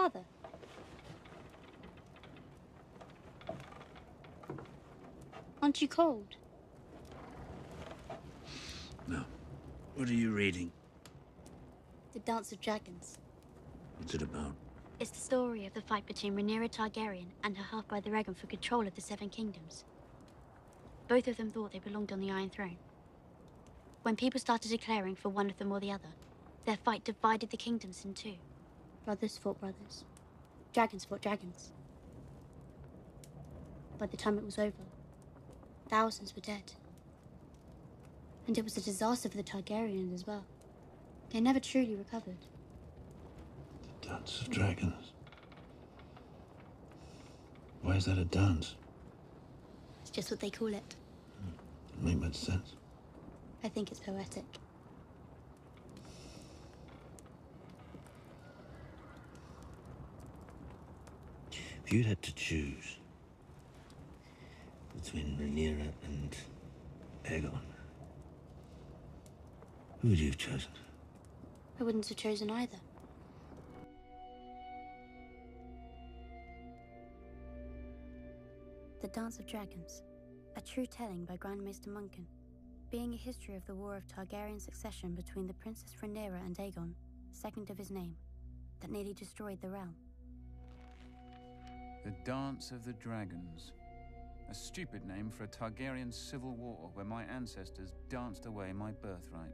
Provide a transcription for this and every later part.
father? Aren't you cold? No. What are you reading? The Dance of Dragons. What's it about? It's the story of the fight between Rhaenyra Targaryen and her half-brother Aegon for control of the Seven Kingdoms. Both of them thought they belonged on the Iron Throne. When people started declaring for one of them or the other, their fight divided the kingdoms in two. Brothers fought brothers. Dragons fought dragons. By the time it was over, thousands were dead. And it was a disaster for the Targaryens as well. They never truly recovered. The Dance of Dragons. Why is that a dance? It's just what they call it. Doesn't make much sense. I think it's poetic. If you'd had to choose between Rhaenyra and Aegon, who would you have chosen? I wouldn't have chosen either. The Dance of Dragons, a true telling by Grand Maester Munkin, being a history of the war of Targaryen succession between the Princess Rhaenyra and Aegon, second of his name, that nearly destroyed the realm. The Dance of the Dragons. A stupid name for a Targaryen civil war where my ancestors danced away my birthright.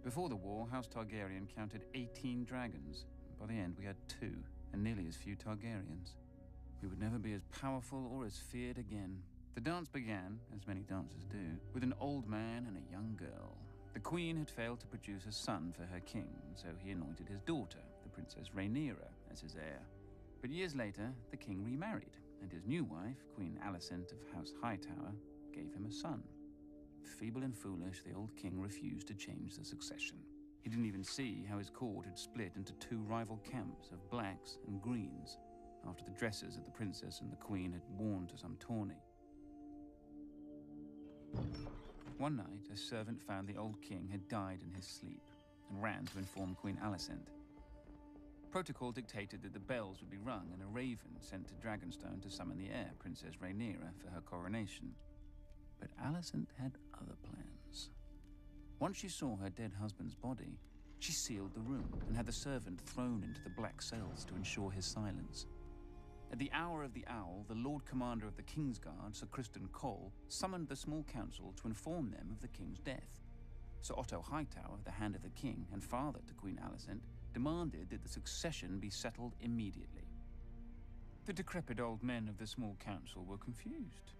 Before the war, House Targaryen counted 18 dragons. By the end, we had 2, and nearly as few Targaryens. We would never be as powerful or as feared again. The dance began, as many dances do, with an old man and a young girl. The queen had failed to produce a son for her king, so he anointed his daughter, the Princess Rhaenyra, as his heir. But years later, the king remarried, and his new wife, Queen Alicent of House Hightower, gave him a son. Feeble and foolish, the old king refused to change the succession. He didn't even see how his court had split into 2 rival camps of blacks and greens, after the dresses that the princess and the queen had worn to some tourney. One night, a servant found the old king had died in his sleep, and ran to inform Queen Alicent. Protocol dictated that the bells would be rung and a raven sent to Dragonstone to summon the heir, Princess Rhaenyra, for her coronation. But Alicent had other plans. Once she saw her dead husband's body, she sealed the room and had the servant thrown into the black cells to ensure his silence. At the hour of the owl, the Lord Commander of the Kingsguard, Sir Criston Cole, summoned the small council to inform them of the king's death. Sir Otto Hightower, the Hand of the King and father to Queen Alicent, demanded that the succession be settled immediately. The decrepit old men of the small council were confused.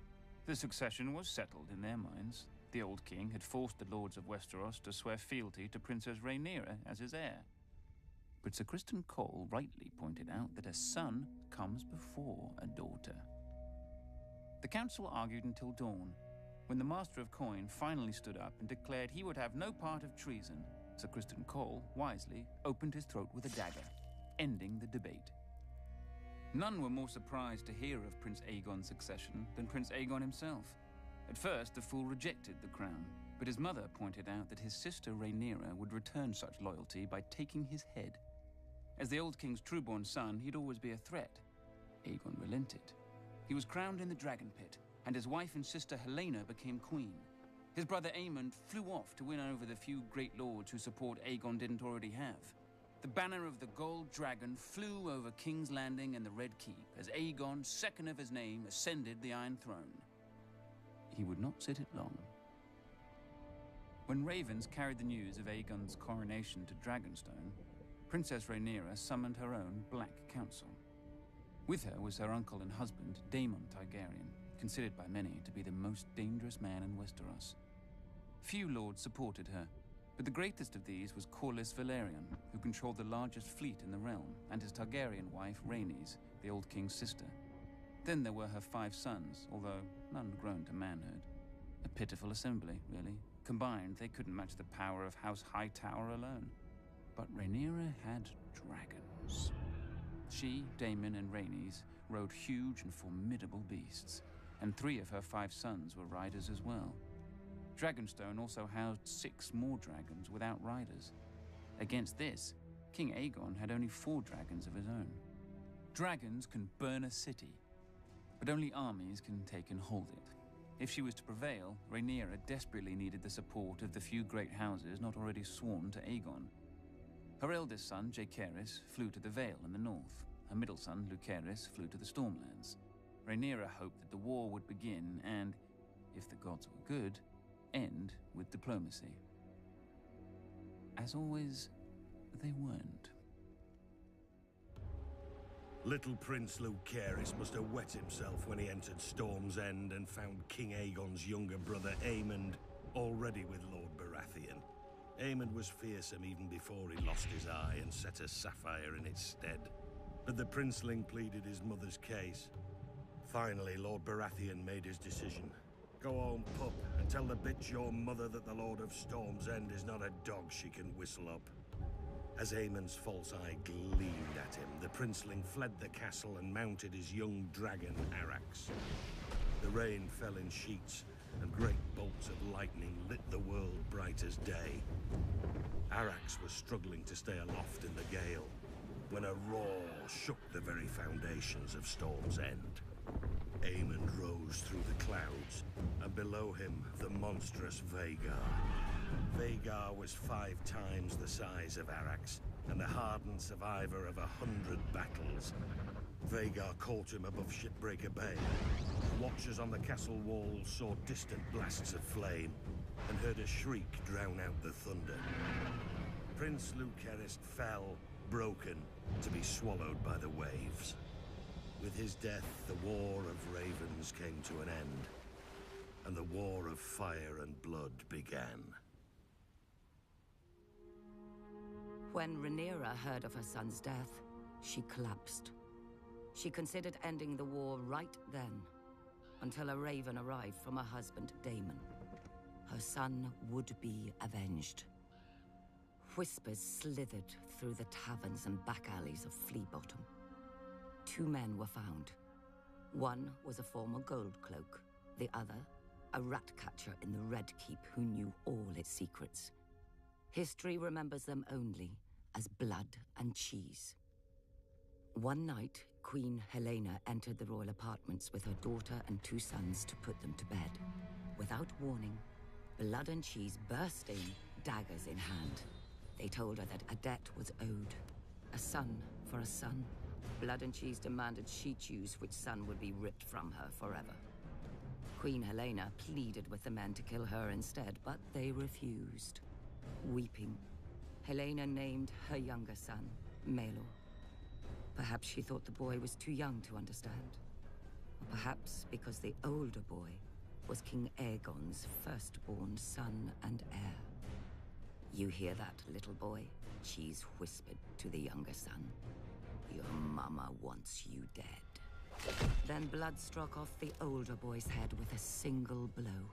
The succession was settled in their minds. The old king had forced the lords of Westeros to swear fealty to Princess Rhaenyra as his heir. But Sir Criston Cole rightly pointed out that a son comes before a daughter. The council argued until dawn, when the Master of Coin finally stood up and declared he would have no part of treason. Sir Criston Cole, wisely, opened his throat with a dagger, ending the debate. None were more surprised to hear of Prince Aegon's succession than Prince Aegon himself. At first, the fool rejected the crown, but his mother pointed out that his sister Rhaenyra would return such loyalty by taking his head. As the old king's true-born son, he'd always be a threat. Aegon relented. He was crowned in the Dragon Pit, and his wife and sister Helaena became queen. His brother Aemond flew off to win over the few great lords whose support Aegon didn't already have. The banner of the Gold Dragon flew over King's Landing and the Red Keep as Aegon, second of his name, ascended the Iron Throne. He would not sit it long. When ravens carried the news of Aegon's coronation to Dragonstone, Princess Rhaenyra summoned her own Black Council. With her was her uncle and husband, Daemon Targaryen, considered by many to be the most dangerous man in Westeros. Few lords supported her, but the greatest of these was Corlys Velaryon, who controlled the largest fleet in the realm, and his Targaryen wife, Rhaenys, the old king's sister. Then there were her 5 sons, although none grown to manhood. A pitiful assembly, really. Combined, they couldn't match the power of House Hightower alone. But Rhaenyra had dragons. She, Daemon, and Rhaenys rode huge and formidable beasts, and 3 of her 5 sons were riders as well. Dragonstone also housed 6 more dragons without riders. Against this, King Aegon had only 4 dragons of his own. Dragons can burn a city, but only armies can take and hold it. If she was to prevail, Rhaenyra desperately needed the support of the few great houses not already sworn to Aegon. Her eldest son, Jaehaerys, flew to the Vale in the north. Her middle son, Lucerys, flew to the Stormlands. Rhaenyra hoped that the war would begin and, if the gods were good, end with diplomacy. As always, they weren't. Little Prince Lucerys must have wet himself when he entered Storm's End and found King Aegon's younger brother Aemond already with Lord Baratheon. Aemond was fearsome even before he lost his eye and set a sapphire in its stead. But the princeling pleaded his mother's case. Finally, Lord Baratheon made his decision. Go home, pup, and tell the bitch your mother that the Lord of Storm's End is not a dog she can whistle up. As Aemond's false eye gleamed at him, the princeling fled the castle and mounted his young dragon, Arrax. The rain fell in sheets, and great bolts of lightning lit the world bright as day. Arrax was struggling to stay aloft in the gale, when a roar shook the very foundations of Storm's End. Aemond rose through the clouds, and below him, the monstrous Vhagar. Vhagar was 5 times the size of Arrax, and the hardened survivor of 100 battles. Vhagar caught him above Shipbreaker Bay. Watchers on the castle walls saw distant blasts of flame, and heard a shriek drown out the thunder. Prince Lucerys fell, broken, to be swallowed by the waves. With his death, the War of Ravens came to an end, and the War of Fire and Blood began. When Rhaenyra heard of her son's death, she collapsed. She considered ending the war right then, until a raven arrived from her husband, Daemon. Her son would be avenged. Whispers slithered through the taverns and back alleys of Flea Bottom. 2 men were found. One was a former Goldcloak, the other, a rat catcher in the Red Keep who knew all its secrets. History remembers them only as blood and cheese. One night, Queen Helaena entered the royal apartments with her daughter and 2 sons to put them to bed. Without warning, Blood and Cheese burst in, daggers in hand. They told her that a debt was owed. A son for a son. Blood and Cheese demanded she choose which son would be ripped from her forever. Queen Helaena pleaded with the men to kill her instead, but they refused. Weeping, Helaena named her younger son, Maelor. Perhaps she thought the boy was too young to understand. Or perhaps because the older boy was King Aegon's firstborn son and heir. You hear that, little boy? Cheese whispered to the younger son. Your mama wants you dead. Then Blood struck off the older boy's head with a single blow.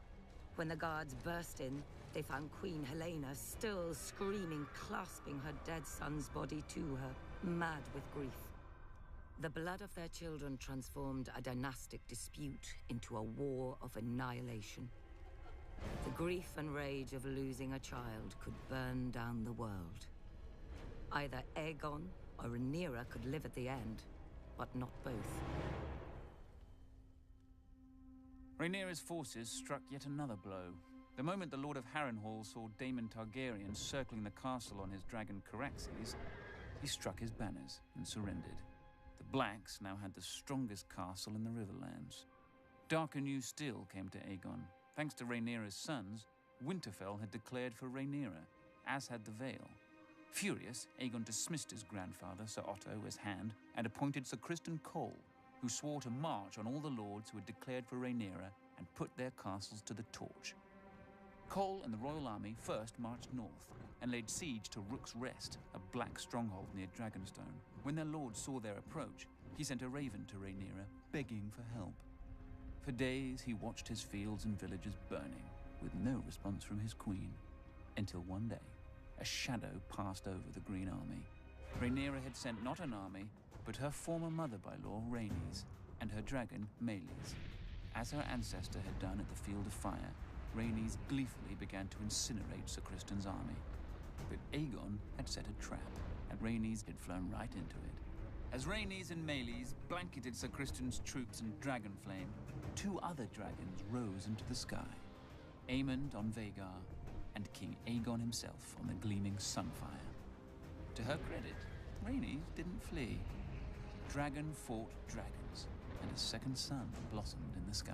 When the guards burst in, they found Queen Helaena still screaming, clasping her dead son's body to her, mad with grief. The blood of their children transformed a dynastic dispute into a war of annihilation. The grief and rage of losing a child could burn down the world. Either Aegon or Rhaenyra could live at the end, but not both. Rhaenyra's forces struck yet another blow. The moment the Lord of Harrenhal saw Daemon Targaryen circling the castle on his dragon Caraxes, he struck his banners and surrendered. The Blacks now had the strongest castle in the Riverlands. Darker news still came to Aegon. Thanks to Rhaenyra's sons, Winterfell had declared for Rhaenyra, as had the Vale. Furious, Aegon dismissed his grandfather, Sir Otto, as Hand, and appointed Sir Criston Cole, who swore to march on all the lords who had declared for Rhaenyra and put their castles to the torch. Cole and the royal army first marched north and laid siege to Rook's Rest, a black stronghold near Dragonstone. When their lord saw their approach, he sent a raven to Rhaenyra, begging for help. For days he watched his fields and villages burning, with no response from his queen, until one day, a shadow passed over the Green Army. Rhaenyra had sent not an army, but her former mother-by-law, Rhaenys, and her dragon, Meleys. As her ancestor had done at the Field of Fire, Rhaenys gleefully began to incinerate Sir Criston's army. But Aegon had set a trap, and Rhaenys had flown right into it. As Rhaenys and Meleys blanketed Sir Criston's troops in dragonflame, 2 other dragons rose into the sky. Aemond on Vhagar, and King Aegon himself on the gleaming Sunfire. To her credit, Rhaenys didn't flee. Dragon fought dragons, and a second sun blossomed in the sky.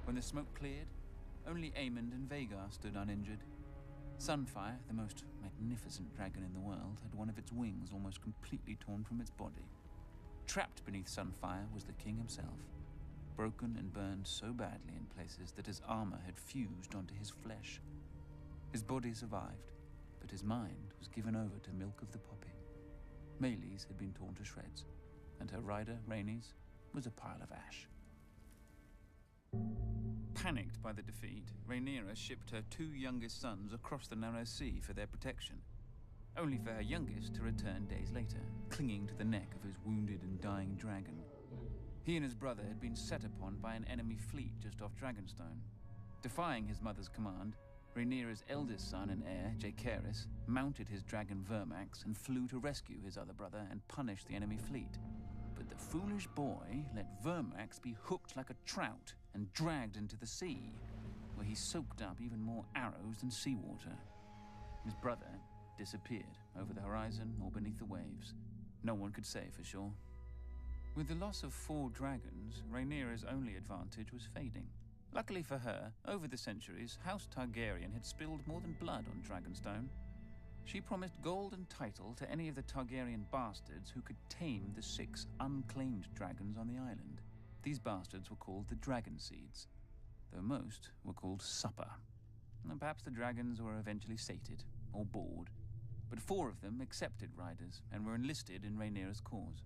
When the smoke cleared, only Aemond and Vhagar stood uninjured. Sunfire, the most magnificent dragon in the world, had one of its wings almost completely torn from its body. Trapped beneath Sunfire was the king himself, broken and burned so badly in places that his armor had fused onto his flesh. His body survived, but his mind was given over to milk of the poppy. Meleys had been torn to shreds, and her rider, Rhaenys, was a pile of ash. Panicked by the defeat, Rhaenyra shipped her 2 youngest sons across the narrow sea for their protection, only for her youngest to return days later, clinging to the neck of his wounded and dying dragon. He and his brother had been set upon by an enemy fleet just off Dragonstone. Defying his mother's command, Rhaenyra's eldest son and heir, Jaehaerys, mounted his dragon Vermax and flew to rescue his other brother and punish the enemy fleet. But the foolish boy let Vermax be hooked like a trout and dragged into the sea, where he soaked up even more arrows than seawater. His brother disappeared over the horizon or beneath the waves. No one could say for sure. With the loss of 4 dragons, Rhaenyra's only advantage was fading. Luckily for her, over the centuries, House Targaryen had spilled more than blood on Dragonstone. She promised gold and title to any of the Targaryen bastards who could tame the 6 unclaimed dragons on the island. These bastards were called the Dragon Seeds, though most were called Supper. And perhaps the dragons were eventually sated, or bored, but 4 of them accepted riders and were enlisted in Rhaenyra's cause.